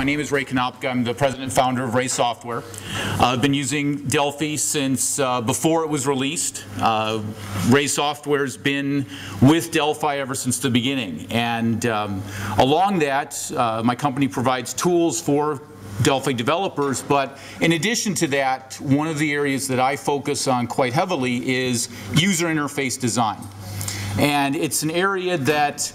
My name is Ray Konopka. I'm the president and founder of Ray Software. I've been using Delphi since before it was released. Ray Software's been with Delphi ever since the beginning. And along that, my company provides tools for Delphi developers, but in addition to that, one of the areas that I focus on quite heavily is user interface design. And it's an area that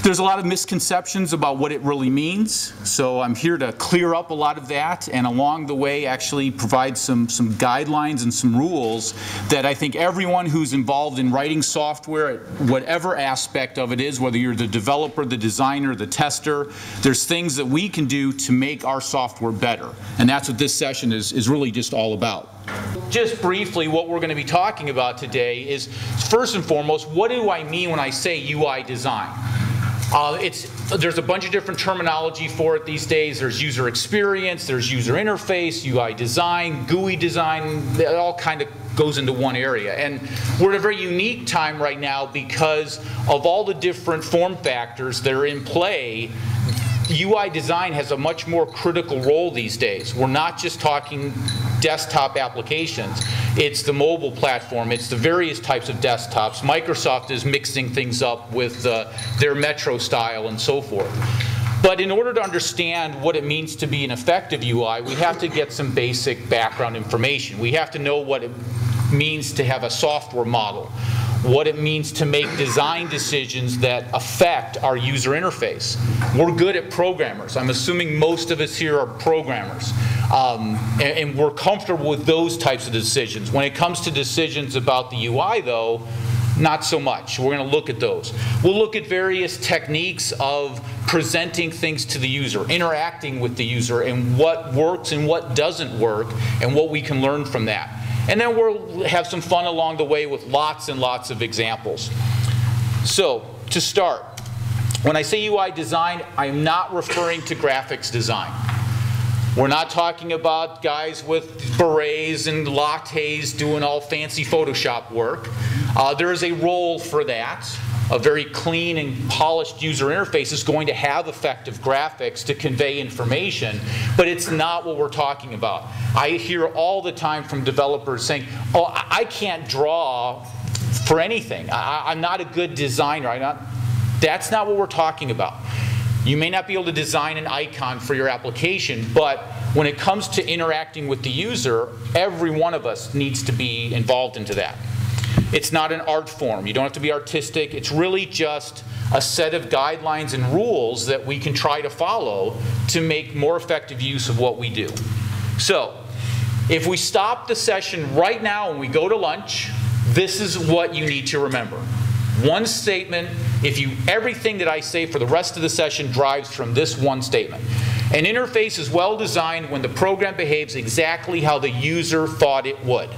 there's a lot of misconceptions about what it really means, so I'm here to clear up a lot of that, and along the way actually provide some guidelines and some rules that I think everyone who's involved in writing software, whatever aspect of it is, whether you're the developer, the designer, the tester, there's things that we can do to make our software better. And that's what this session is really just all about. Just briefly, what we're going to be talking about today is, first and foremost, what do I mean when I say UI design? There's a bunch of different terminology for it these days. There's user experience, there's user interface, UI design, GUI design. It all kind of goes into one area. And we're at a very unique time right now because of all the different form factors that are in play. UI design has a much more critical role these days. We're not just talking desktop applications. It's the mobile platform. It's the various types of desktops. Microsoft is mixing things up with their Metro style and so forth. But in order to understand what it means to be an effective UI, we have to get some basic background information. We have to know what it means to have a software model, what it means to make design decisions that affect our user interface. We're good at programmers. I'm assuming most of us here are programmers. And we're comfortable with those types of decisions. When it comes to decisions about the UI, though, not so much. We're going to look at those. We'll look at various techniques of presenting things to the user, interacting with the user, and what works and what doesn't work, and what we can learn from that. And then we'll have some fun along the way with lots and lots of examples. So, to start, when I say UI design, I'm not referring to graphics design. We're not talking about guys with berets and lattes doing all fancy Photoshop work. There is a role for that. A very clean and polished user interface is going to have effective graphics to convey information, but it's not what we're talking about. I hear all the time from developers saying, oh, I can't draw for anything. I'm not a good designer. That's not what we're talking about. You may not be able to design an icon for your application, but when it comes to interacting with the user, every one of us needs to be involved into that. It's not an art form. You don't have to be artistic. It's really just a set of guidelines and rules that we can try to follow to make more effective use of what we do. So, if we stop the session right now and we go to lunch, this is what you need to remember. One statement, everything that I say for the rest of the session drives from this one statement. An interface is well designed when the program behaves exactly how the user thought it would.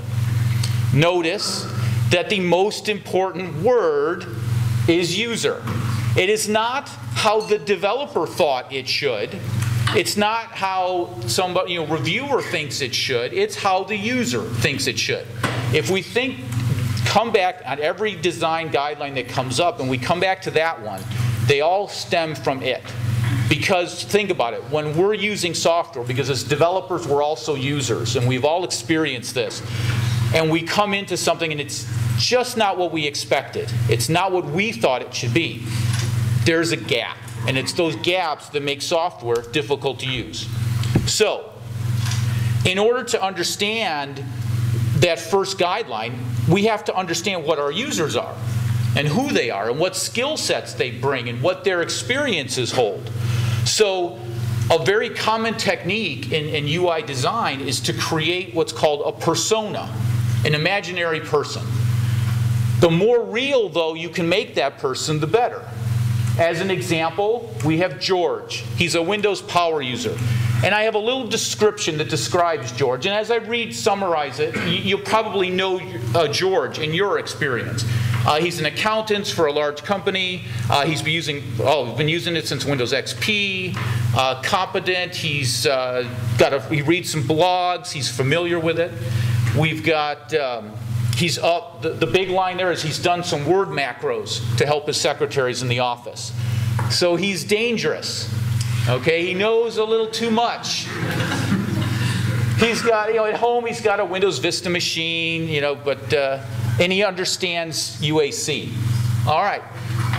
Notice that the most important word is user. It is not how the developer thought it should. It's not how somebody, reviewer thinks it should. It's how the user thinks it should. If we come back on every design guideline that comes up, and we come back to that one, they all stem from it. Because think about it, when we're using software, because as developers we're also users, and we've all experienced this, and we come into something and it's just not what we expected. It's not what we thought it should be. There's a gap, and it's those gaps that make software difficult to use. So, in order to understand that first guideline, we have to understand what our users are, and who they are, and what skill sets they bring, and what their experiences hold. So, a very common technique in UI design is to create what's called a persona, an imaginary person. The more real, though, you can make that person, the better. As an example, we have George. He's a Windows power user. And I have a little description that describes George. And as I summarize it, you'll probably know George in your experience. He's an accountant for a large company. He's been using it since Windows XP. Competent. He reads some blogs. He's familiar with it. We've got, the big line there is he's done some Word macros to help his secretaries in the office. So he's dangerous. Okay, he knows a little too much. He's got, at home he's got a Windows Vista machine, and he understands UAC. All right,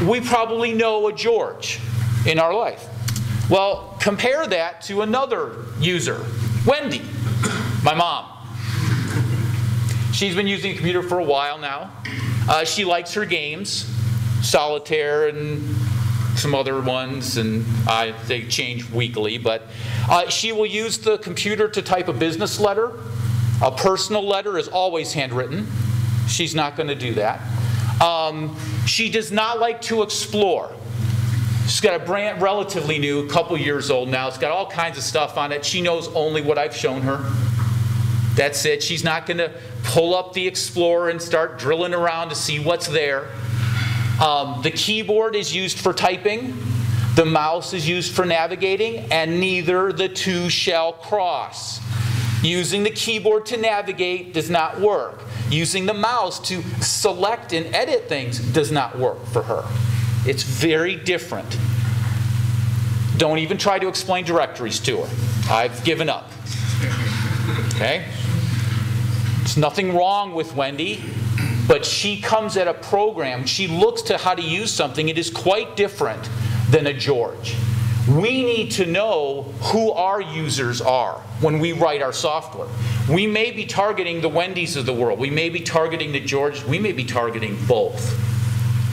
we probably know a George in our life. Well, compare that to another user, Wendy, my mom. She's been using a computer for a while now. She likes her games, solitaire and some other ones, and they change weekly, but she will use the computer to type a business letter. A personal letter is always handwritten. She's not going to do that. She does not like to explore. She's got a brand relatively new, a couple years old now. It's got all kinds of stuff on it. She knows only what I've shown her. That's it. She's not going to pull up the Explorer and start drilling around to see what's there. The keyboard is used for typing. The mouse is used for navigating, and neither the two shall cross. Using the keyboard to navigate does not work. Using the mouse to select and edit things does not work for her. It's very different. Don't even try to explain directories to her. I've given up. Okay? There's nothing wrong with Wendy, but she comes at a program, she looks to how to use something, it is quite different than a George. We need to know who our users are when we write our software. We may be targeting the Wendys of the world. We may be targeting the Georges. We may be targeting both,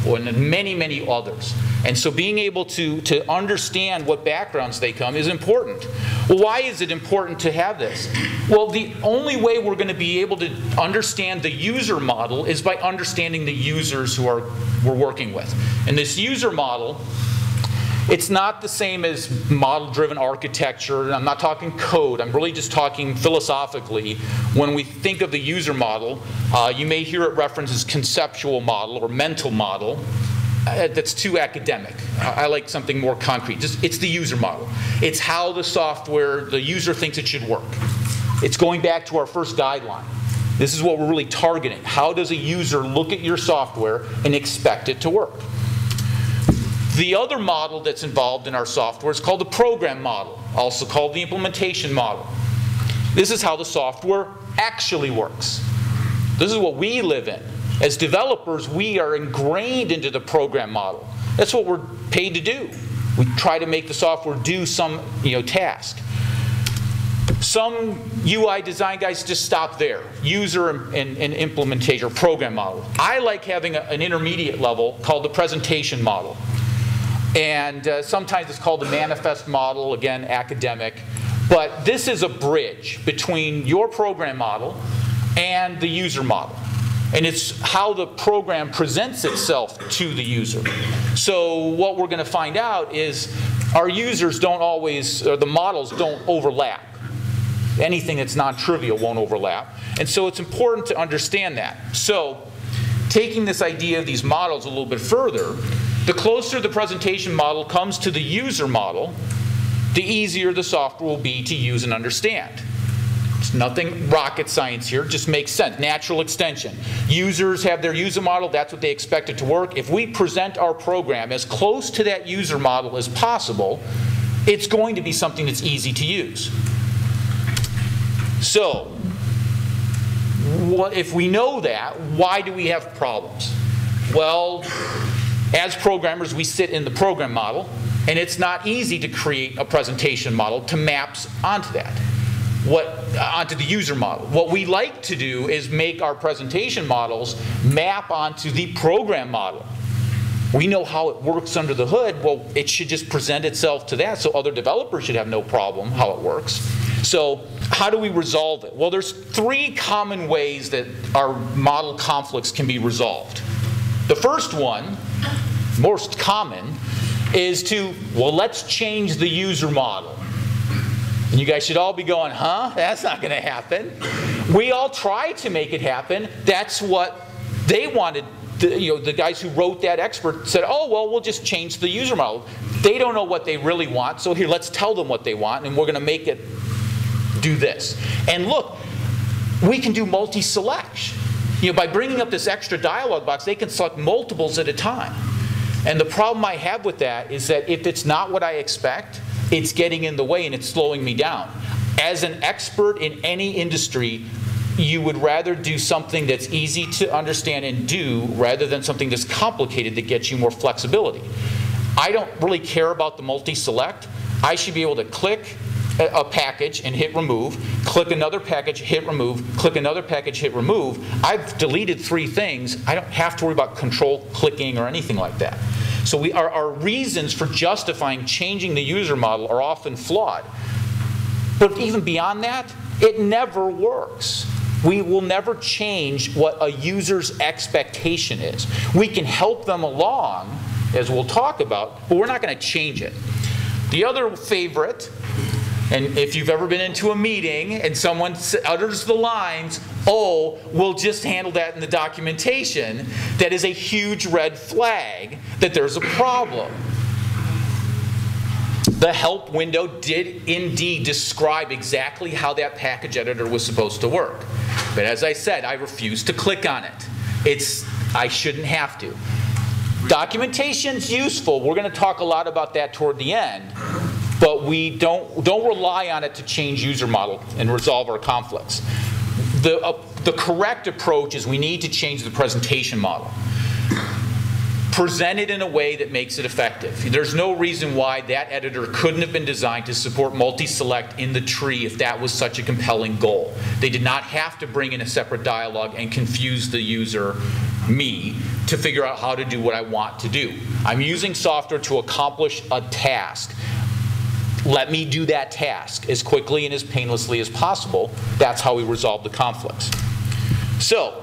and many, many others. And so being able to understand what backgrounds they come is important. Well, why is it important to have this? Well, the only way we're going to be able to understand the user model is by understanding the users who we're working with. And this user model, it's not the same as model-driven architecture. I'm not talking code. I'm really just talking philosophically. When we think of the user model, you may hear it referenced as conceptual model or mental model. That's too academic. I like something more concrete. It's the user model. It's how the software, the user thinks it should work. It's going back to our first guideline. This is what we're really targeting. How does a user look at your software and expect it to work? The other model that's involved in our software is called the program model, also called the implementation model. This is how the software actually works. This is what we live in. As developers, we are ingrained into the program model. That's what we're paid to do. We try to make the software do some task. Some UI design guys just stop there, user and implementation or program model. I like having an intermediate level called the presentation model. And sometimes it's called the manifest model, again, academic. But this is a bridge between your program model and the user model. And it's how the program presents itself to the user. So what we're going to find out is our users don't always, or the models don't overlap. Anything that's non-trivial won't overlap. And so it's important to understand that. So taking this idea of these models a little bit further, the closer the presentation model comes to the user model, the easier the software will be to use and understand. It's nothing rocket science here, it just makes sense. Natural extension. Users have their user model, that's what they expect it to work. If we present our program as close to that user model as possible, it's going to be something that's easy to use. So, if we know that, why do we have problems? Well, as programmers, we sit in the program model, and it's not easy to create a presentation model to maps onto that, onto the user model. What we like to do is make our presentation models map onto the program model. We know how it works under the hood. Well, it should just present itself to that, so other developers should have no problem how it works. So how do we resolve it? Well, there's three common ways that our model conflicts can be resolved. The first one, most common, is let's change the user model. And you guys should all be going, huh? That's not going to happen. We all try to make it happen. That's what they wanted. The guys who wrote that expert said, oh, well, we'll just change the user model. They don't know what they really want, so here, let's tell them what they want, and we're going to make it do this. And look, we can do multi-select. By bringing up this extra dialog box, they can select multiples at a time. And the problem I have with that is that if it's not what I expect, it's getting in the way and it's slowing me down. As an expert in any industry, you would rather do something that's easy to understand and do rather than something that's complicated that gets you more flexibility. I don't really care about the multi-select. I should be able to click a package and hit remove, click another package, hit remove, click another package, hit remove. I've deleted 3 things. I don't have to worry about control clicking or anything like that. So our reasons for justifying changing the user model are often flawed. But even beyond that, it never works. We will never change what a user's expectation is. We can help them along, as we'll talk about, but we're not going to change it. The other favorite, and if you've ever been into a meeting and someone utters the lines, "Oh, we'll just handle that in the documentation," that is a huge red flag that there's a problem. The help window did indeed describe exactly how that package editor was supposed to work. But as I said, I refuse to click on it. I shouldn't have to. Documentation's useful. We're going to talk a lot about that toward the end. But we don't rely on it to change user model and resolve our conflicts. The correct approach is we need to change the presentation model. Present it in a way that makes it effective. There's no reason why that editor couldn't have been designed to support multi-select in the tree if that was such a compelling goal. They did not have to bring in a separate dialog and confuse the user, me, to figure out how to do what I want to do. I'm using software to accomplish a task. Let me do that task as quickly and as painlessly as possible. That's how we resolve the conflicts. So,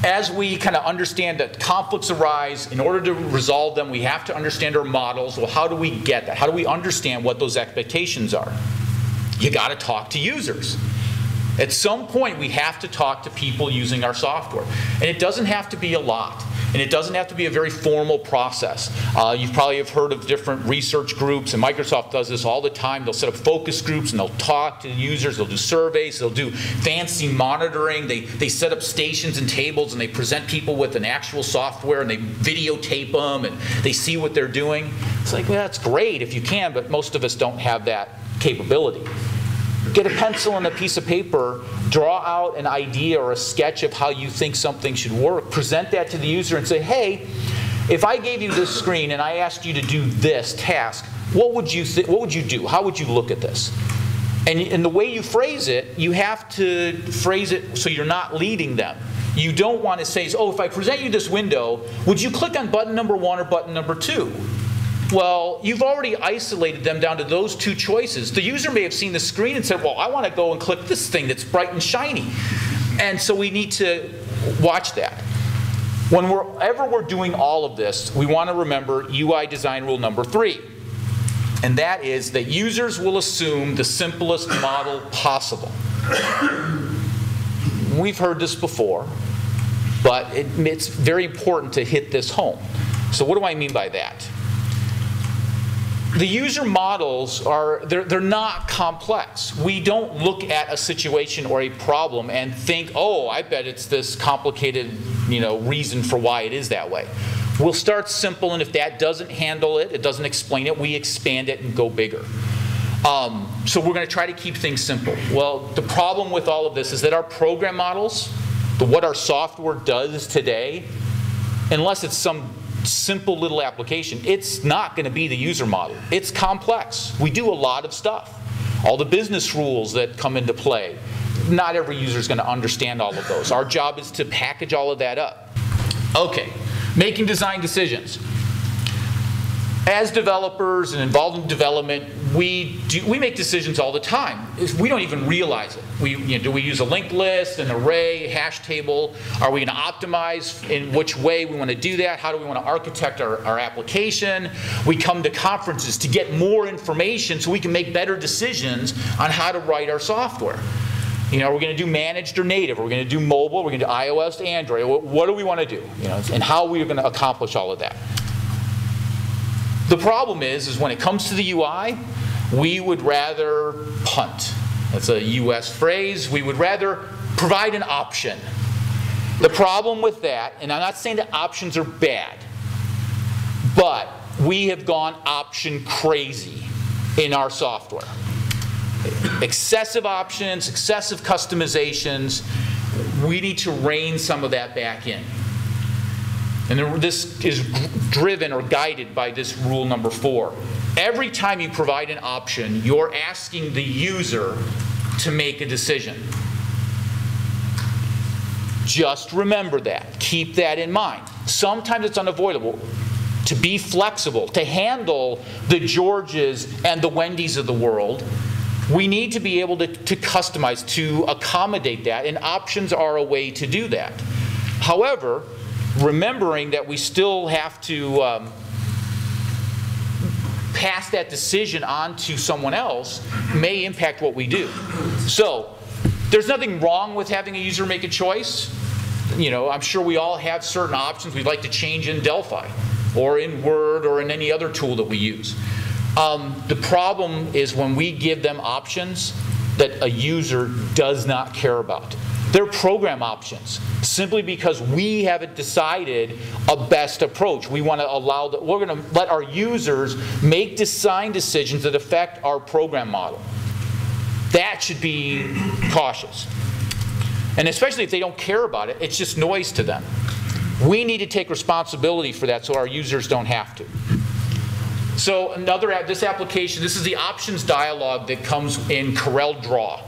as we kind of understand that conflicts arise, in order to resolve them, we have to understand our models. Well, how do we get that? How do we understand what those expectations are? You got to talk to users. At some point, we have to talk to people using our software. And it doesn't have to be a lot. And it doesn't have to be a very formal process. You probably have heard of different research groups, and Microsoft does this all the time. They'll set up focus groups, and they'll talk to users. They'll do surveys. They'll do fancy monitoring. They set up stations and tables, and they present people with an actual software, and they videotape them, and they see what they're doing. It's like, well, that's great if you can, but most of us don't have that capability. Get a pencil and a piece of paper, draw out an idea or a sketch of how you think something should work, present that to the user and say, hey, if I gave you this screen and I asked you to do this task, what would you do? How would you look at this? And the way you phrase it, you have to phrase it so you're not leading them. You don't want to say, oh, if I present you this window, would you click on button number 1 or button number 2? Well, you've already isolated them down to those 2 choices. The user may have seen the screen and said, well, I want to go and click this thing that's bright and shiny. And so we need to watch that. Whenever we're doing all of this, we want to remember UI design rule number 3. And that is that users will assume the simplest model possible. We've heard this before, but it's very important to hit this home. So what do I mean by that? The user models they're not complex. We don't look at a situation or a problem and think, oh, I bet it's this complicated, reason for why it is that way. We'll start simple, and if that doesn't handle it, it doesn't explain it, we expand it and go bigger. So we're going to try to keep things simple. Well, the problem with all of this is that our program models, what our software does today, unless it's some simple little application, it's not going to be the user model. It's complex. We do a lot of stuff. All the business rules that come into play, not every user is going to understand all of those. Our job is to package all of that up. Okay, making design decisions. As developers and involved in development, we make decisions all the time. We don't even realize it. Do we use a linked list, an array, a hash table? Are we going to optimize in which way we want to do that? How do we want to architect our application? We come to conferences to get more information so we can make better decisions on how to write our software. Are we going to do managed or native? Are we going to do mobile? Are we going to do iOS to Android? What do we want to do? And how are we going to accomplish all of that? The problem is when it comes to the UI, we would rather punt. That's a US phrase. We would rather provide an option. The problem with that, and I'm not saying that options are bad, but we have gone option crazy in our software. Excessive options, excessive customizations. We need to rein some of that back in. And this is driven or guided by this rule number 4. Every time you provide an option, you're asking the user to make a decision. Just remember that. Keep that in mind. Sometimes it's unavoidable. To be flexible, to handle the Georges and the Wendy's of the world, we need to be able to customize, to accommodate that, and options are a way to do that. However, remembering that we still have to pass that decision on to someone else may impact what we do. So, there's nothing wrong with having a user make a choice. You know, I'm sure we all have certain options we'd like to change in Delphi, or in Word, or in any other tool that we use. The problem is when we give them options that a user does not care about. They're program options, simply because we haven't decided a best approach. We want to allow that. We're going to let our users make design decisions that affect our program model. That should be cautious. And especially if they don't care about it, it's just noise to them. We need to take responsibility for that so our users don't have to. So this application, this is the options dialog that comes in CorelDRAW.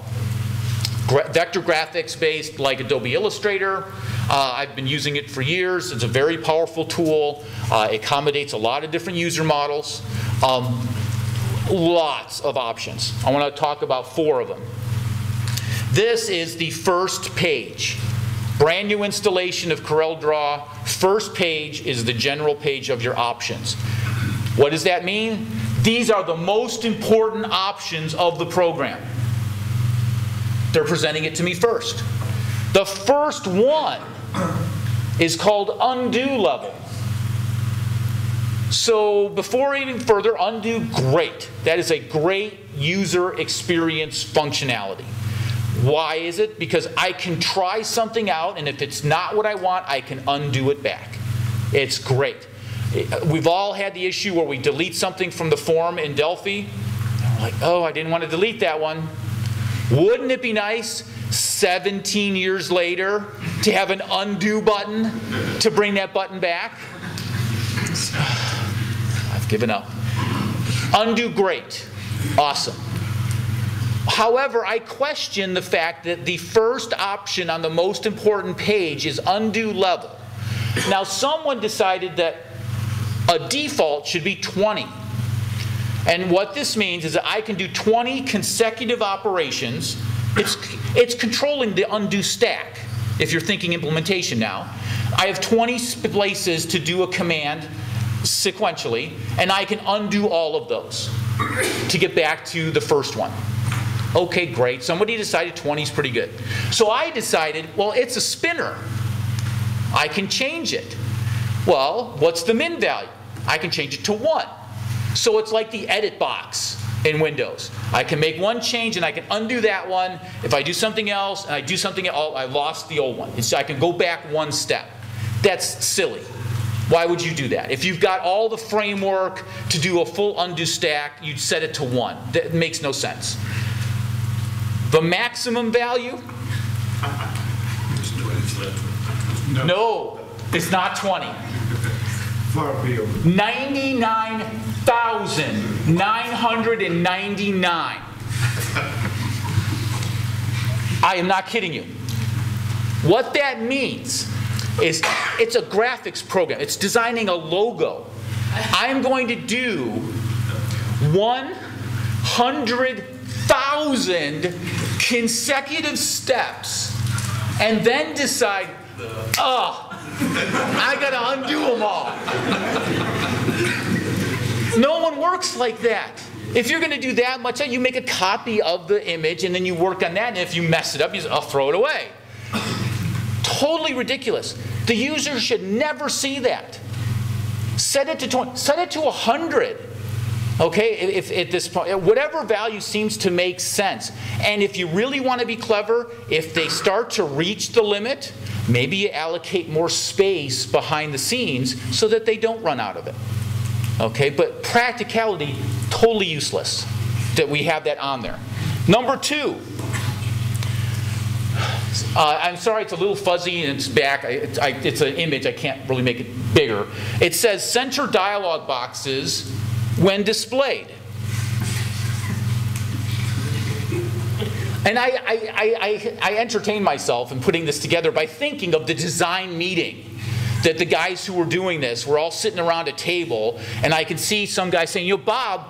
Vector graphics based like Adobe Illustrator. I've been using it for years. It's a very powerful tool. It accommodates a lot of different user models. Lots of options. I want to talk about 4 of them. This is the first page. Brand new installation of CorelDRAW. First page is the general page of your options. What does that mean? These are the most important options of the program. They're presenting it to me first. The first one is called undo level. So before even further, undo, great. That is a great user experience functionality. Why is it? Because I can try something out, and if it's not what I want, I can undo it back. It's great. We've all had the issue where we delete something from the form in Delphi. And we're like, oh, I didn't want to delete that one. Wouldn't it be nice 17 years later to have an undo button to bring that button back? I've given up. Undo, great. Awesome. However, I question the fact that the first option on the most important page is undo level. Now, someone decided that a default should be 20. And what this means is that I can do 20 consecutive operations. It's controlling the undo stack, if you're thinking implementation now. I have 20 places to do a command sequentially, and I can undo all of those to get back to the first one. Okay, great. Somebody decided 20 is pretty good. So I decided, well, it's a spinner. I can change it. Well, what's the min value? I can change it to 1. So it's like the edit box in Windows. I can make one change and I can undo that one. If I do something else and I do something else, I lost the old one. So I can go back one step. That's silly. Why would you do that? If you've got all the framework to do a full undo stack, you'd set it to 1. That makes no sense. The maximum value? No, it's not 20. 99,999. I am not kidding you. What that means is it's a graphics program. It's designing a logo. I'm going to do 100,000 consecutive steps and then decide, oh, I gotta undo them all. No one works like that. If you're gonna do that much, you make a copy of the image and then you work on that, and if you mess it up, you say, I'll throw it away. Totally ridiculous. The user should never see that. Set it to 20, set it to 100. Okay, if at this point, whatever value seems to make sense. And if you really want to be clever, if they start to reach the limit, maybe you allocate more space behind the scenes so that they don't run out of it. Okay, but practicality, totally useless that we have that on there. Number 2. I'm sorry, it's a little fuzzy and it's back. It's an image, I can't really make it bigger. It says center dialog boxes when displayed. And I entertain myself in putting this together by thinking of the design meeting that the guys who were doing this were all sitting around a table, and I could see some guy saying, you know, Bob,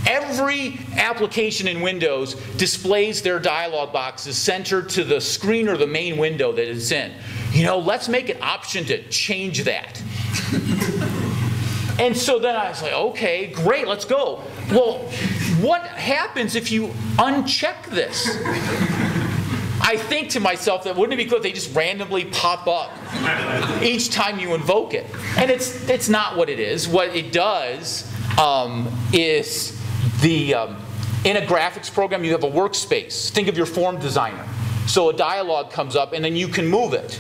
every application in Windows displays their dialog boxes centered to the screen or the main window that it's in. You know, let's make an option to change that. And so then I was like, okay, great, let's go. Well, what happens if you uncheck this? I think to myself that wouldn't it be good if they just randomly pop up each time you invoke it? And it's not what it is. What it does is in a graphics program you have a workspace. Think of your form designer. So a dialog comes up and then you can move it.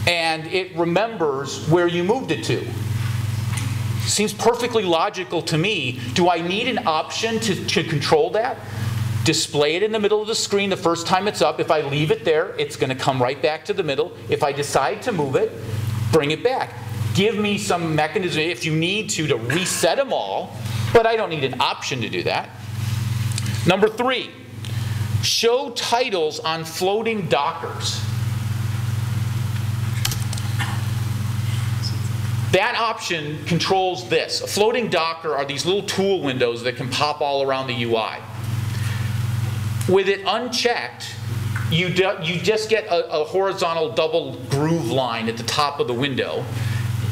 And it remembers where you moved it to. Seems perfectly logical to me. Do I need an option to control that? Display it in the middle of the screen the first time it's up. If I leave it there, it's going to come right back to the middle. If I decide to move it, bring it back. Give me some mechanism, if you need to reset them all, but I don't need an option to do that. Number 3, show titles on floating dockers. That option controls this. A floating docker are these little tool windows that can pop all around the UI. With it unchecked, you just get a horizontal double groove line at the top of the window.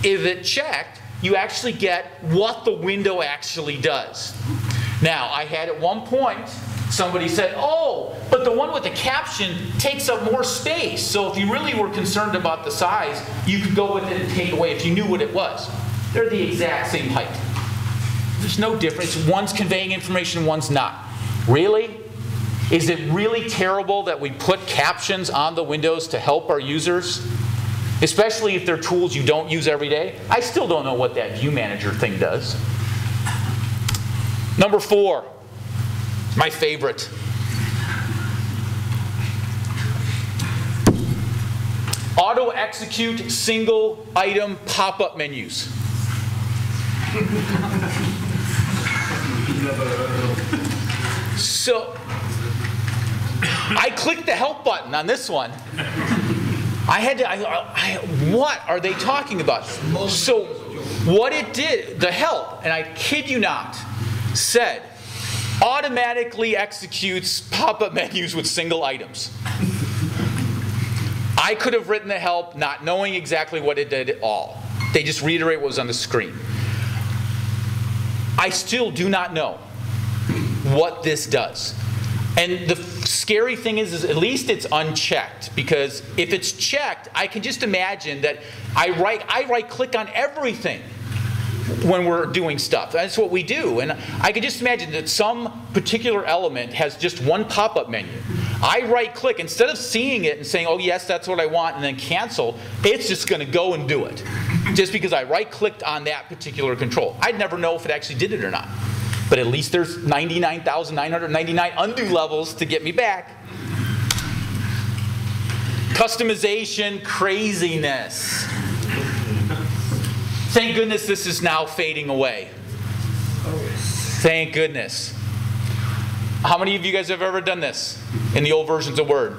If it checked, you actually get what the window actually does. Now, I had at one point, somebody said, oh, but the one with the caption takes up more space. So if you really were concerned about the size, you could go with it and take away if you knew what it was. They're the exact same height. There's no difference. One's conveying information, one's not. Really? Is it really terrible that we put captions on the windows to help our users? Especially if they're tools you don't use every day? I still don't know what that View Manager thing does. Number 4, my favorite. Auto-execute single item pop-up menus. So, I clicked the help button on this one. I had to, what are they talking about? So, what it did, the help, and I kid you not, said, automatically executes pop-up menus with single items. I could have written the help not knowing exactly what it did at all. They just reiterate what was on the screen. I still do not know what this does. And the scary thing is at least it's unchecked, because if it's checked, I can just imagine that I right-click on everything when we're doing stuff. That's what we do. And I can just imagine that some particular element has just one pop-up menu. I right-click, instead of seeing it and saying, oh yes, that's what I want, and then cancel, it's just going to go and do it. Just because I right-clicked on that particular control. I'd never know if it actually did it or not. But at least there's 99,999 undo levels to get me back. Customization craziness. Thank goodness this is now fading away. Thank goodness. How many of you guys have ever done this in the old versions of Word?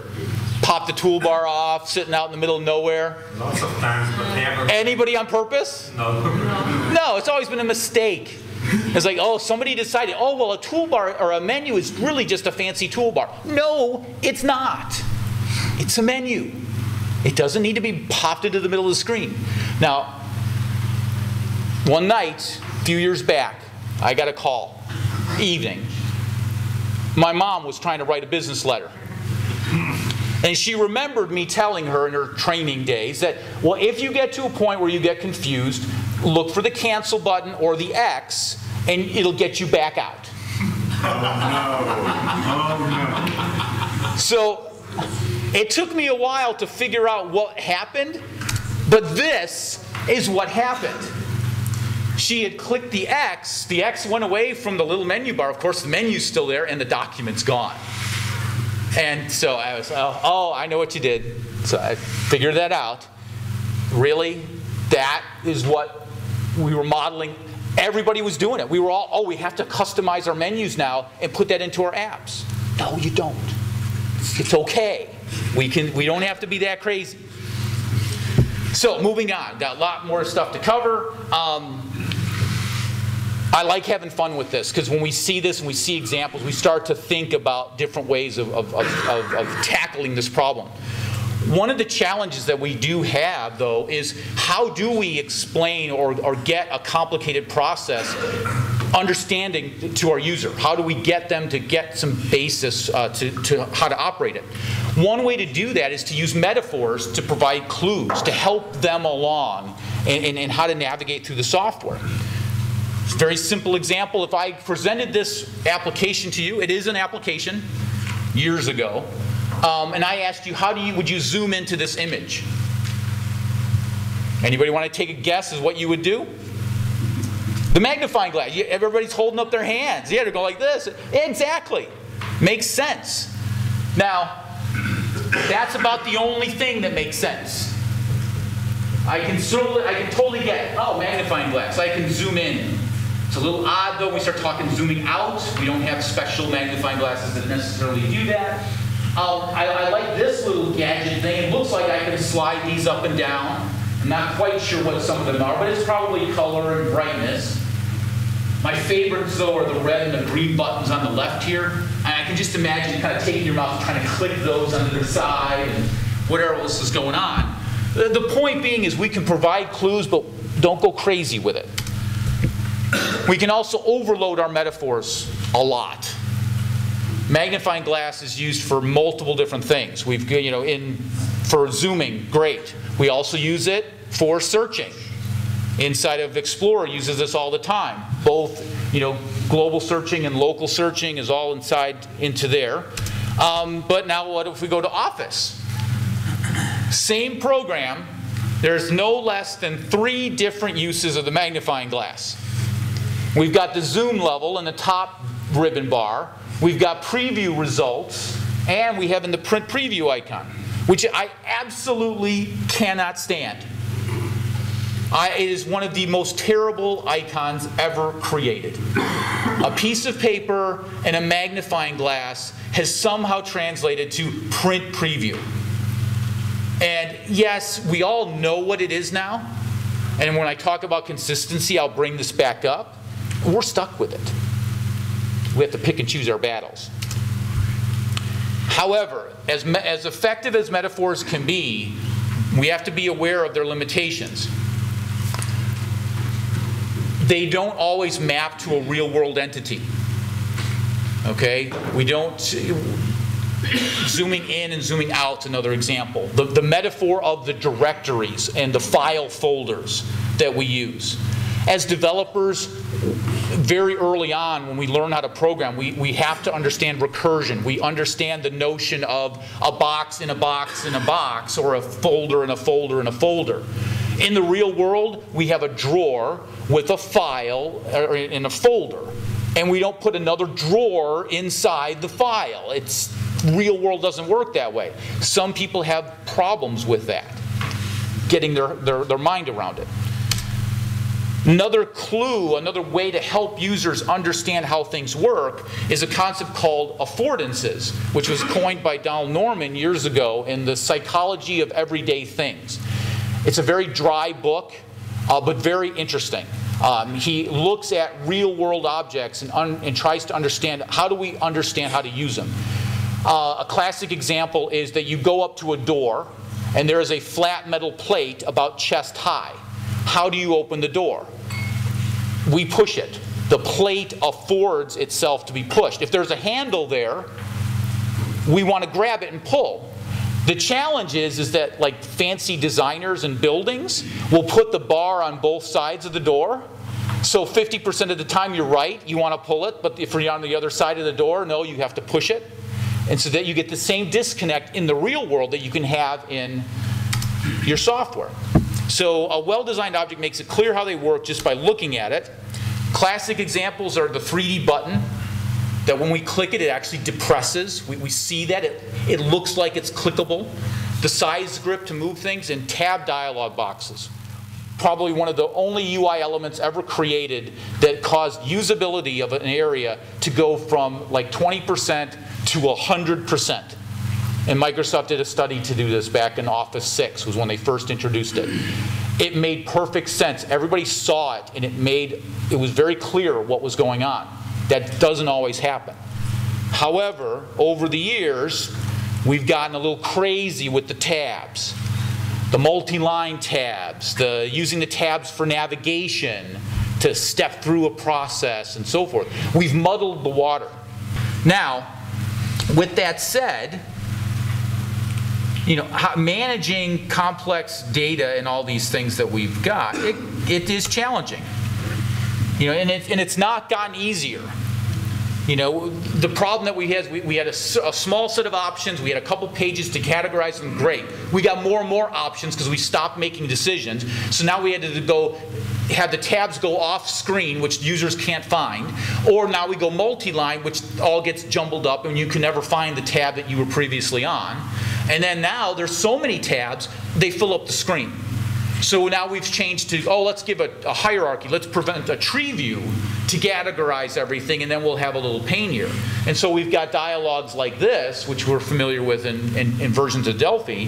Pop the toolbar off, sitting out in the middle of nowhere? Lots of times, but never. Anybody on purpose? No. No, it's always been a mistake. It's like, oh, somebody decided, oh, well, a toolbar or a menu is really just a fancy toolbar. No, it's not. It's a menu. It doesn't need to be popped into the middle of the screen. Now, one night, a few years back, I got a call, evening. My mom was trying to write a business letter. And she remembered me telling her in her training days that, well, if you get to a point where you get confused, look for the cancel button or the X, and it'll get you back out. Oh, no. So it took me a while to figure out what happened, but this is what happened. she had clicked the X went away from the little menu bar. Of course, the menu's still there, and the document's gone. And so I was, oh, I know what you did. So I figured that out. Really? That is what we were modeling. Everybody was doing it. We were all, oh, we have to customize our menus now and put that into our apps. No, you don't. It's okay. We don't have to be that crazy. So moving on, got a lot more stuff to cover. I like having fun with this because when we see this and we see examples, we start to think about different ways of tackling this problem. One of the challenges that we do have, though, is how do we explain or get a complicated process understanding to our user? How do we get them to get some basis to how to operate it? One way to do that is to use metaphors to provide clues, to help them along in how to navigate through the software. It's a very simple example. If I presented this application to you, it is an application years ago, and I asked you, would you zoom into this image? Anybody want to take a guess as what you would do? The magnifying glass. Everybody's holding up their hands. Yeah, they're going like this. Exactly. Makes sense. Now, that's about the only thing that makes sense. I can totally get it. Oh, magnifying glass. I can zoom in. It's a little odd, though, when we start talking zooming out. We don't have special magnifying glasses that necessarily do that. I like this little gadget thing. It looks like I can slide these up and down. I'm not quite sure what some of them are, but it's probably color and brightness. My favorites, though, are the red and the green buttons on the left here. And I can just imagine kind of taking your mouse and trying to click those on the side and whatever else is going on. The point being is we can provide clues, but don't go crazy with it. We can also overload our metaphors a lot. Magnifying glass is used for multiple different things. For zooming, great. We also use it for searching. Inside of Explorer uses this all the time. Both, global searching and local searching is all into there. But now what if we go to Office? Same program, there's no less than 3 different uses of the magnifying glass. We've got the zoom level in the top ribbon bar. We've got preview results, and we have in the print preview icon, which I absolutely cannot stand. It is one of the most terrible icons ever created. A piece of paper and a magnifying glass has somehow translated to print preview. And yes, we all know what it is now. And when I talk about consistency, I'll bring this back up. We're stuck with it. We have to pick and choose our battles. However, as effective as metaphors can be, we have to be aware of their limitations. They don't always map to a real-world entity. Okay? We don't... Zooming in and zooming out, another example. The metaphor of the directories and the file folders that we use. As developers, very early on when we learn how to program, we have to understand recursion. We understand the notion of a box in a box in a box, or a folder in a folder in a folder. In the real world, we have a drawer with a file in a folder. And we don't put another drawer inside the file. Real world doesn't work that way. Some people have problems with that, getting their mind around it. Another clue, another way to help users understand how things work is a concept called Affordances, which was coined by Donald Norman years ago in The Psychology of Everyday Things. It's a very dry book, but very interesting. He looks at real-world objects and tries to understand, how do we understand how to use them? A classic example is that you go up to a door and there is a flat metal plate about chest high. How do you open the door? We push it. The plate affords itself to be pushed. If there's a handle there, we want to grab it and pull. The challenge is that like fancy designers and buildings will put the bar on both sides of the door. So 50% of the time you're right, you want to pull it, but if you're on the other side of the door, no, you have to push it. And so that you get the same disconnect in the real world that you can have in your software. So a well-designed object makes it clear how they work just by looking at it. Classic examples are the 3D button, that when we click it, it actually depresses. We see that. It looks like it's clickable. The size grip to move things, and tab dialog boxes. Probably one of the only UI elements ever created that caused usability of an area to go from like 20% to 100%. And Microsoft did a study to do this back in Office 6, was when they first introduced it. It made perfect sense. Everybody saw it, and it was very clear what was going on. That doesn't always happen. However, over the years, we've gotten a little crazy with the tabs. The multi-line tabs, using the tabs for navigation to step through a process and so forth. We've muddled the water. Now, with that said, managing complex data and all these things that we've got, it is challenging. And it's not gotten easier. The problem that we had a small set of options. We had a couple pages to categorize them. Great. We got more and more options because we stopped making decisions. So now we had to have the tabs go off screen, which users can't find. Or now we go multi-line, which all gets jumbled up, and you can never find the tab that you were previously on. And then now there's so many tabs, they fill up the screen. So now we've changed to, let's give a hierarchy. Let's prevent a tree view to categorize everything, and then we'll have a little pane here. And so we've got dialogues like this, which we're familiar with in versions of Delphi.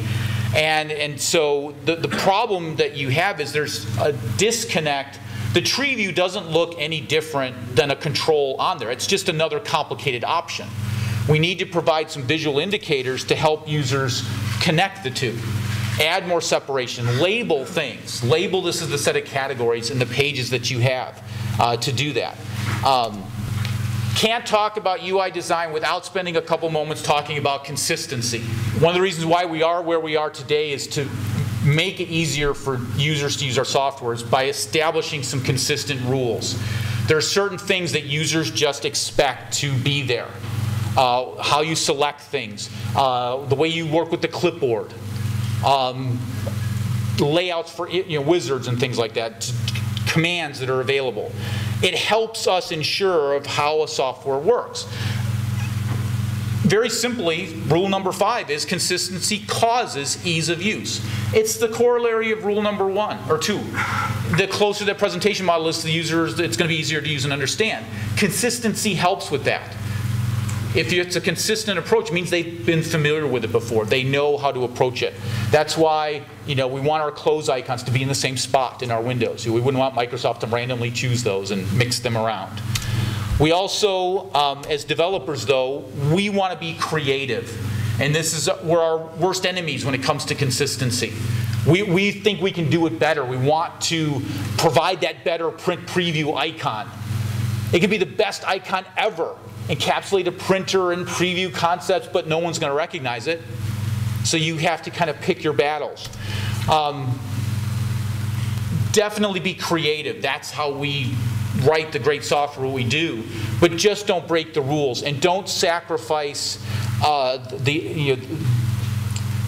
And so the problem that you have is there's a disconnect. The tree view doesn't look any different than a control on there. It's just another complicated option. We need to provide some visual indicators to help users connect the two. Add more separation, label things. Label this as the set of categories in the pages that you have to do that. Can't talk about UI design without spending a couple moments talking about consistency. One of the reasons why we are where we are today is to make it easier for users to use our softwares by establishing some consistent rules. There are certain things that users just expect to be there. How you select things, the way you work with the clipboard, layouts for wizards and things like that, commands that are available. It helps us ensure of how a software works. Very simply, rule number 5 is consistency causes ease of use. It's the corollary of rule number 1 or 2. The closer that presentation model is to the users, it's going to be easier to use and understand. Consistency helps with that. If it's a consistent approach, it means they've been familiar with it before. They know how to approach it. That's why we want our close icons to be in the same spot in our windows. We wouldn't want Microsoft to randomly choose those and mix them around. We also, as developers though, we want to be creative. And this is we're our worst enemies when it comes to consistency. We think we can do it better. We want to provide that better print preview icon. It could be the best icon ever. Encapsulate a printer and preview concepts, but no one's going to recognize it. So you have to kind of pick your battles. Definitely be creative. That's how we write the great software we do. But just don't break the rules, and don't sacrifice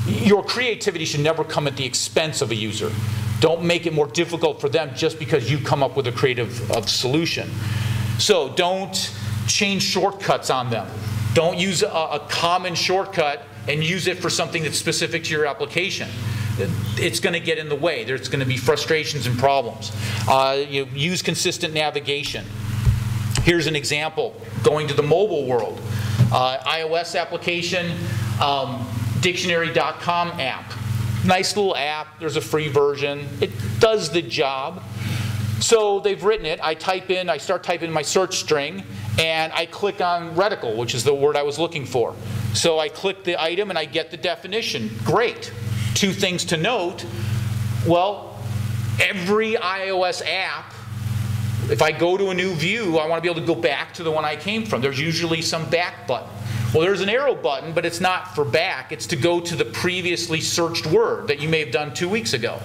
your creativity should never come at the expense of a user. Don't make it more difficult for them just because you come up with a creative solution. So don't change shortcuts on them. Don't use a common shortcut and use it for something that's specific to your application. It's going to get in the way. There's going to be frustrations and problems. Use consistent navigation. Here's an example. Going to the mobile world. iOS application, dictionary.com app. Nice little app. There's a free version. It does the job. So they've written it. I start typing in my search string, and I click on reticle, which is the word I was looking for. So I click the item and I get the definition. Great. 2 things to note. Well, every iOS app, if I go to a new view, I want to be able to go back to the one I came from. There's usually some back button. Well, there's an arrow button, but it's not for back. It's to go to the previously searched word that you may have done 2 weeks ago.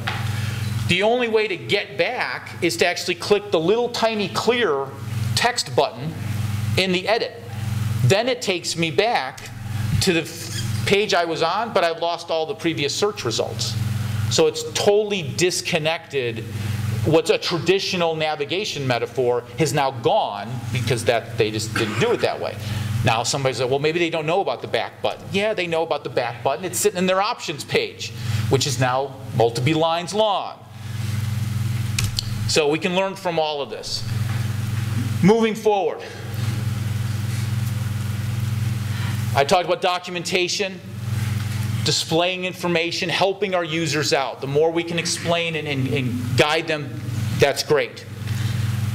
The only way to get back is to actually click the little tiny clear text button in the edit. Then it takes me back to the page I was on, but I've lost all the previous search results. So it's totally disconnected. What's a traditional navigation metaphor has now gone because they just didn't do it that way. Now somebody said, well, maybe they don't know about the back button. Yeah, they know about the back button. It's sitting in their options page, which is now multiple lines long. So we can learn from all of this. Moving forward, I talked about documentation, displaying information, helping our users out. The more we can explain and guide them, that's great.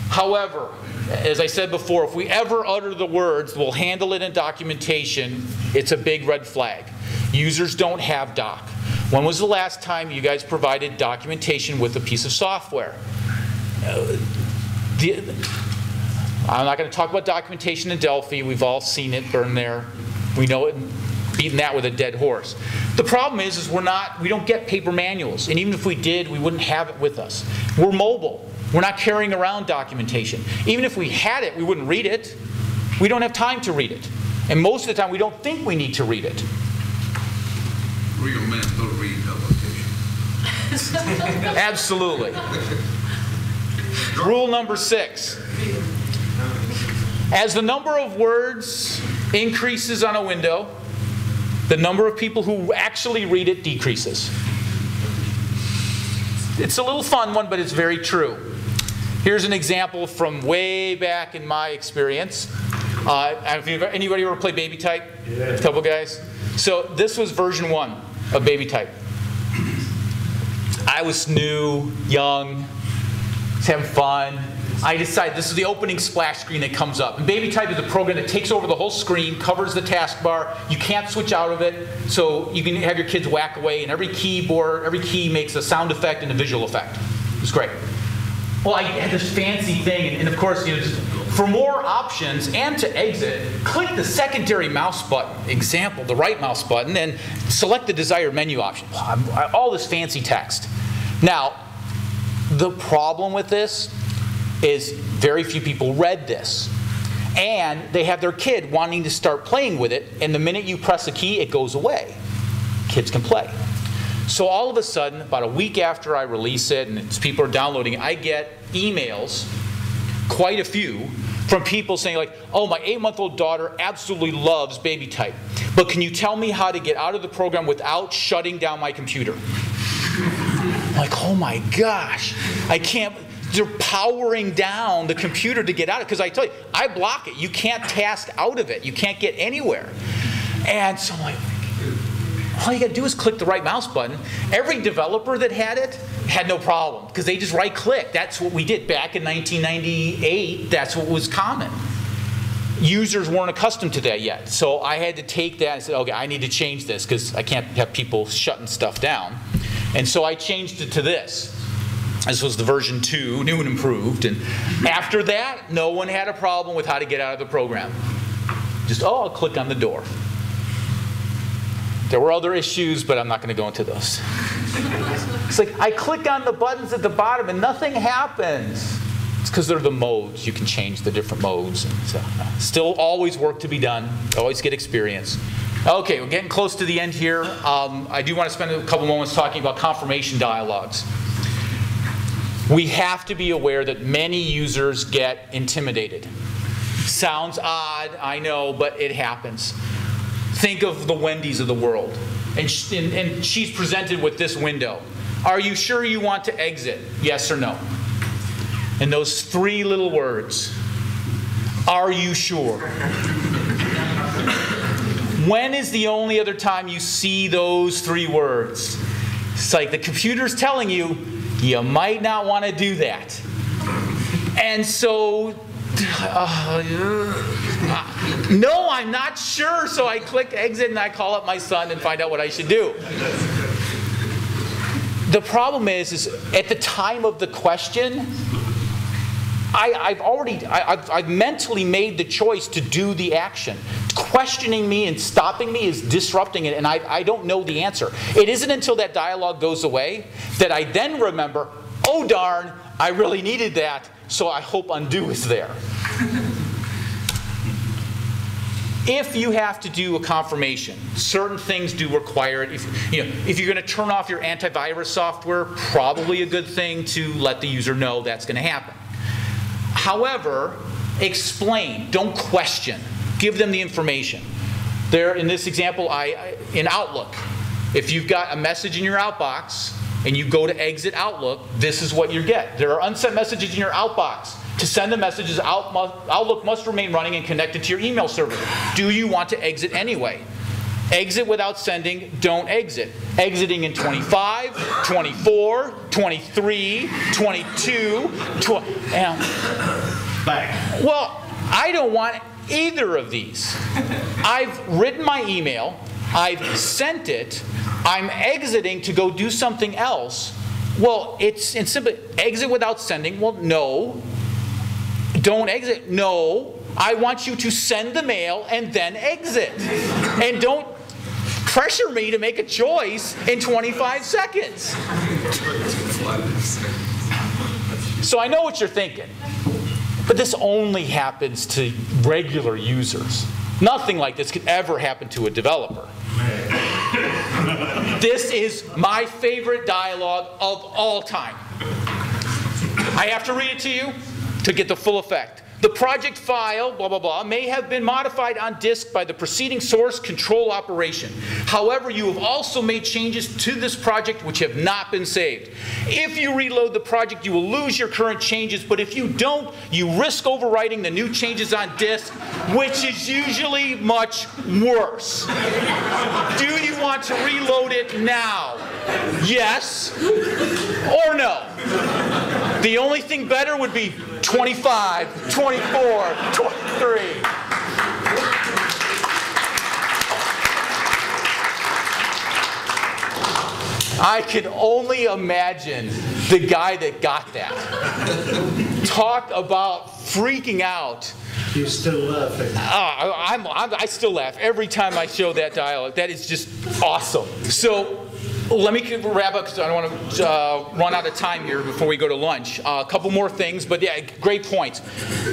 However, as I said before, if we ever utter the words, we'll handle it in documentation, it's a big red flag. Users don't have doc. When was the last time you guys provided documentation with a piece of software? I'm not going to talk about documentation in Delphi. We've all seen it burn there. We know it, beating that with a dead horse. The problem is we don't get paper manuals. And even if we did, we wouldn't have it with us. We're mobile. We're not carrying around documentation. Even if we had it, we wouldn't read it. We don't have time to read it. And most of the time, we don't think we need to read it. Real men don't read documentation. Absolutely. Rule number 6. As the number of words increases on a window, the number of people who actually read it decreases. It's a little fun one, but it's very true. Here's an example from way back in my experience. Have anybody ever played Baby Type? Yeah. A couple guys? So this was version 1 of Baby Type. I was new, young, was having fun. I decided this is the opening splash screen that comes up. And Baby Type is a program that takes over the whole screen, covers the taskbar. You can't switch out of it, so you can have your kids whack away, and every key makes a sound effect and a visual effect. It's great. Well, I had this fancy thing, and of course, just for more options and to exit, click the secondary mouse button, example, the right mouse button, and select the desired menu option. All this fancy text. Now, the problem with this is very few people read this. And they have their kid wanting to start playing with it, and the minute you press a key, it goes away. Kids can play. So all of a sudden, about a week after I release it, and people are downloading it, I get emails, quite a few, from people saying like, oh, my 8-month-old daughter absolutely loves Baby Type, but can you tell me how to get out of the program without shutting down my computer? I'm like, oh my gosh, I can't. They're powering down the computer to get out of it. Because I tell you, I block it. You can't task out of it. You can't get anywhere. And so I'm like, all you got to do is click the right mouse button. Every developer that had it had no problem. Because they just right-click. That's what we did. Back in 1998, that's what was common. Users weren't accustomed to that yet. So I had to take that and say, okay, I need to change this. Because I can't have people shutting stuff down. And so I changed it to this. This was the version 2, new and improved. And after that, no one had a problem with how to get out of the program. Just, oh, I'll click on the door. There were other issues, but I'm not going to go into those. It's like, I click on the buttons at the bottom and nothing happens. It's because they're the modes. You can change the different modes. And so, still always work to be done. Always get experience. Okay, we're getting close to the end here. I do want to spend a couple moments talking about confirmation dialogues. We have to be aware that many users get intimidated. Sounds odd, I know, but it happens. Think of the Wendy's of the world. And she's presented with this window. Are you sure you want to exit? Yes or no? And those 3 little words. Are you sure? When is the only other time you see those 3 words? It's like the computer's telling you, you might not want to do that. And so, no, I'm not sure. So I click exit and I call up my son and find out what I should do. The problem is at the time of the question, I've mentally made the choice to do the action. Questioning me and stopping me is disrupting it, and I don't know the answer. It isn't until that dialogue goes away that I then remember, oh darn, I really needed that, so I hope undo is there. if you have to do a confirmation, certain things do require it. If you're going to turn off your antivirus software, probably a good thing to let the user know that's going to happen. However, explain, don't question. Give them the information. There, in this example, in Outlook, if you've got a message in your outbox and you go to exit Outlook, this is what you get. There are unsent messages in your outbox. To send the messages, Outlook must remain running and connected to your email server. Do you want to exit anyway? Exit without sending, don't exit. Exiting in 25, 24, 23, 22, Back. well, I don't want either of these. I've written my email, I've sent it, I'm exiting to go do something else. Well, it's simply exit without sending. Well, no. Don't exit. No. I want you to send the mail and then exit. And don't pressure me to make a choice in 25 seconds. So I know what you're thinking. But this only happens to regular users. Nothing like this could ever happen to a developer. This is my favorite dialogue of all time. I have to read it to you to get the full effect. The project file, blah, blah, blah, may have been modified on disk by the preceding source control operation. However, you have also made changes to this project which have not been saved. If you reload the project, you will lose your current changes, but if you don't, you risk overwriting the new changes on disk, which is usually much worse. Do you want to reload it now? Yes or no? The only thing better would be 25, 24, 23. I can only imagine the guy that got that. Talk about freaking out. You're still laughing. I still laugh every time I show that dialogue. That is just awesome. So let me wrap up because I don't want to run out of time here before we go to lunch. A couple more things, but yeah, great points.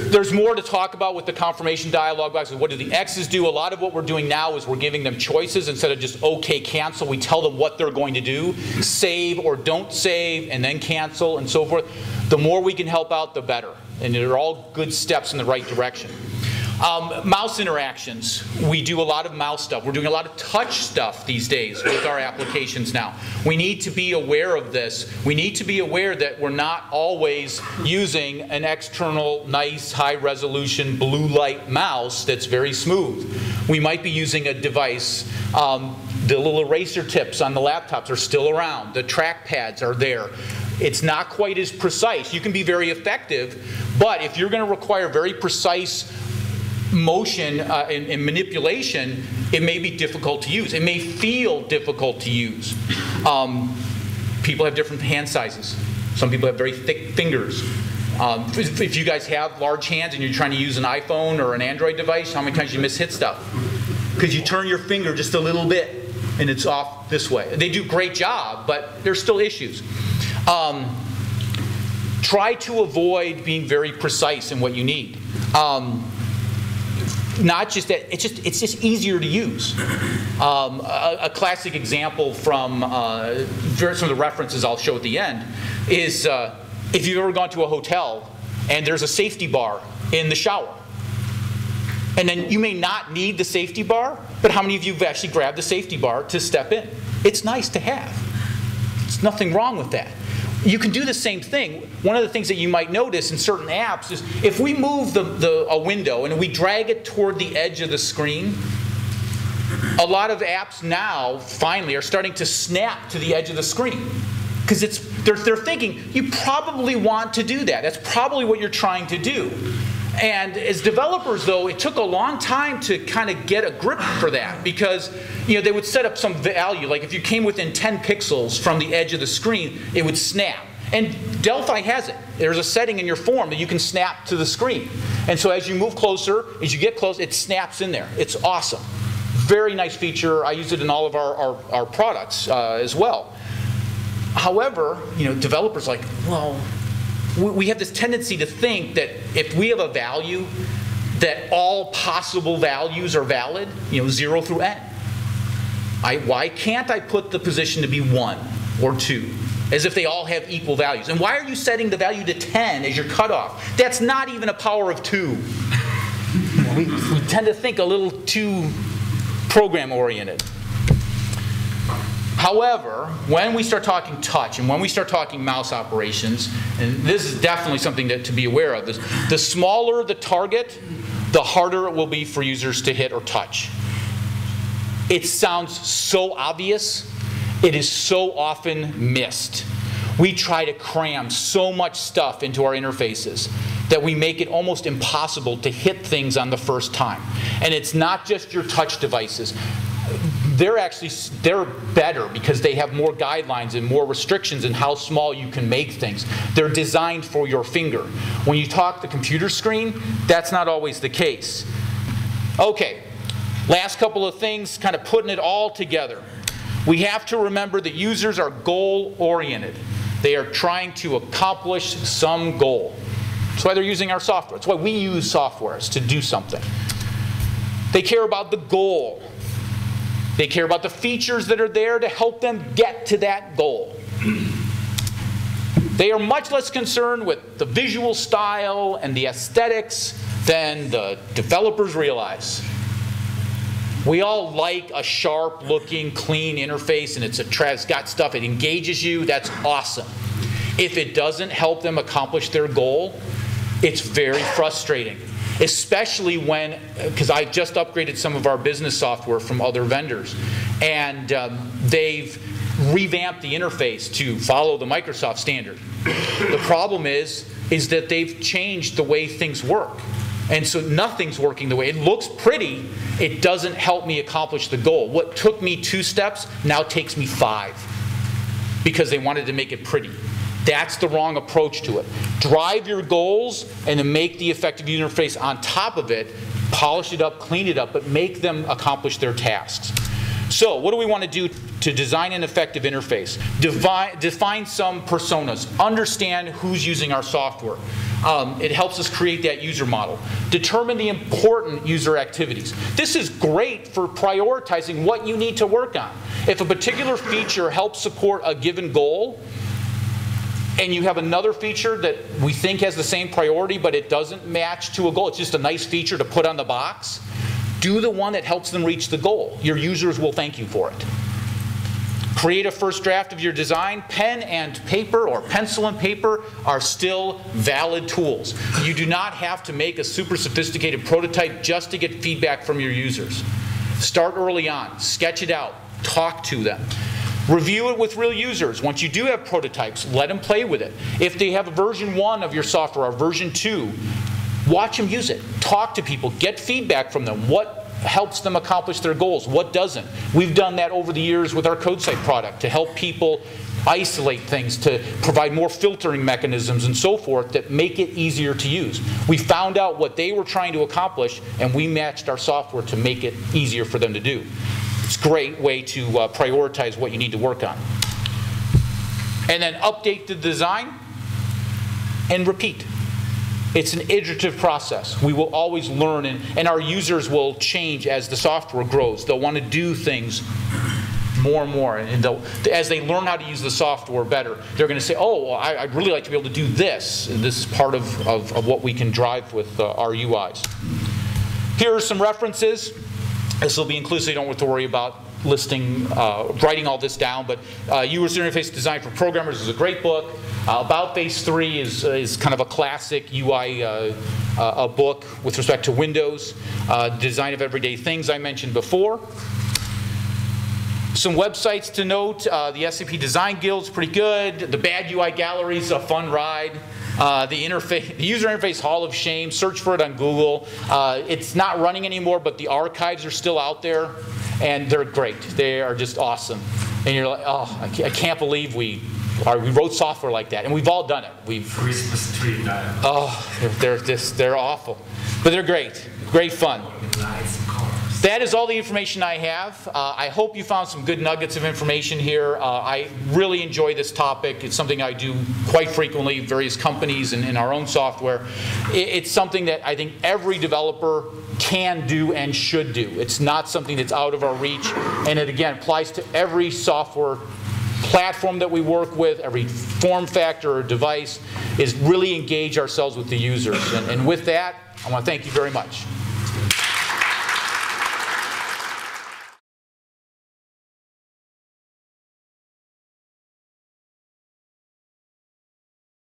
There's more to talk about with the confirmation dialog box. What do the X's do? A lot of what we're doing now is we're giving them choices instead of just OK, cancel. We tell them what they're going to do. Save or don't save, and then cancel, and so forth. The more we can help out, the better. And they're all good steps in the right direction. Mouse interactions. We do a lot of mouse stuff. We're doing a lot of touch stuff these days with our applications now. We need to be aware of this. We need to be aware that we're not always using an external, nice, high-resolution blue light mouse that's very smooth. We might be using a device. The little eraser tips on the laptops are still around. The trackpads are there. It's not quite as precise. You can be very effective, but if you're going to require very precise motion and manipulation, it may be difficult to use. It may feel difficult to use. People have different hand sizes. Some people have very thick fingers. If you guys have large hands and you're trying to use an iPhone or an Android device, how many times you hit stuff? Because you turn your finger just a little bit and it's off this way. They do a great job, but there's still issues. Try to avoid being very precise in what you need. Not just that, it's just easier to use. A classic example from some of the references I'll show at the end is if you've ever gone to a hotel and there's a safety bar in the shower. And then you may not need the safety bar, but how many of you have actually grabbed the safety bar to step in? It's nice to have. There's nothing wrong with that. You can do the same thing. One of the things that you might notice in certain apps is if we move a window and we drag it toward the edge of the screen, a lot of apps now finally are starting to snap to the edge of the screen. Because they're thinking, you probably want to do that. That's probably what you're trying to do. And as developers, though, it took a long time to kind of get a grip for that because they would set up some value. Like if you came within 10 pixels from the edge of the screen, it would snap. And Delphi has it. There's a setting in your form that you can snap to the screen. And so as you move closer, as you get close, it snaps in there. It's awesome. Very nice feature. I use it in all of our products as well. However, developers are like, well, we have this tendency to think that if we have a value, that all possible values are valid, 0 through n. Why can't I put the position to be 1 or 2, as if they all have equal values? And why are you setting the value to 10 as your cutoff? That's not even a power of 2. We tend to think a little too program-oriented. However, when we start talking touch and when we start talking mouse operations, and this is definitely something to be aware of, the smaller the target, the harder it will be for users to hit or touch. It sounds so obvious, it is so often missed. We try to cram so much stuff into our interfaces that we make it almost impossible to hit things on the first time. And it's not just your touch devices. They're better because they have more guidelines and more restrictions in how small you can make things. They're designed for your finger. When you talk the computer screen, that's not always the case. Okay, last couple of things, kind of putting it all together. We have to remember that users are goal-oriented. They are trying to accomplish some goal. That's why they're using our software. That's why we use softwares to do something. They care about the goal. They care about the features that are there to help them get to that goal. They are much less concerned with the visual style and the aesthetics than the developers realize. We all like a sharp-looking, clean interface, and it's got stuff, it engages you. That's awesome. If it doesn't help them accomplish their goal, it's very frustrating. Especially when, because I just upgraded some of our business software from other vendors, and they've revamped the interface to follow the Microsoft standard. The problem is that they've changed the way things work. And so nothing's working the way. It looks pretty, it doesn't help me accomplish the goal. What took me 2 steps now takes me 5 because they wanted to make it pretty. That's the wrong approach to it. Drive your goals and then make the effective interface on top of it, polish it up, clean it up, but make them accomplish their tasks. So what do we want to do to design an effective interface? Define some personas. Understand who's using our software. It helps us create that user model. Determine the important user activities. This is great for prioritizing what you need to work on. If a particular feature helps support a given goal, and you have another feature that we think has the same priority but it doesn't match to a goal, it's just a nice feature to put on the box, do the one that helps them reach the goal. Your users will thank you for it. Create a first draft of your design. Pen and paper or pencil and paper are still valid tools. You do not have to make a super sophisticated prototype just to get feedback from your users. Start early on. Sketch it out. Talk to them. Review it with real users. Once you do have prototypes, let them play with it. If they have a version 1 of your software or version 2, watch them use it. Talk to people. Get feedback from them. What helps them accomplish their goals? What doesn't? We've done that over the years with our CodeSite product to help people isolate things, to provide more filtering mechanisms and so forth that make it easier to use. We found out what they were trying to accomplish and we matched our software to make it easier for them to do. It's a great way to prioritize what you need to work on. And then update the design and repeat. It's an iterative process. We will always learn, and our users will change as the software grows. They'll want to do things more and more. And as they learn how to use the software better, they're going to say, oh, well, I'd really like to be able to do this. And this is part of what we can drive with our UIs. Here are some references. This will be inclusive. You don't have to worry about listing, writing all this down. But User Interface Design for Programmers is a great book. About Face 3 is kind of a classic UI a book with respect to Windows. Design of Everyday Things I mentioned before. Some websites to note. The SAP Design Guild's pretty good. The Bad UI Gallery's a fun ride. The User Interface Hall of Shame, search for it on Google. It's not running anymore, but the archives are still out there, and they're great. They are just awesome. And you're like, oh, I can't believe we wrote software like that, and we've all done it. Christmas tree dial. Oh, they're awful, but they're great fun. that is all the information I have. I hope you found some good nuggets of information here. I really enjoy this topic. It's something I do quite frequently, various companies and in our own software. It's something that I think every developer can do and should do. It's not something that's out of our reach, and it again applies to every software platform that we work with, every form factor or device, is really engage ourselves with the users. And with that, I want to thank you very much.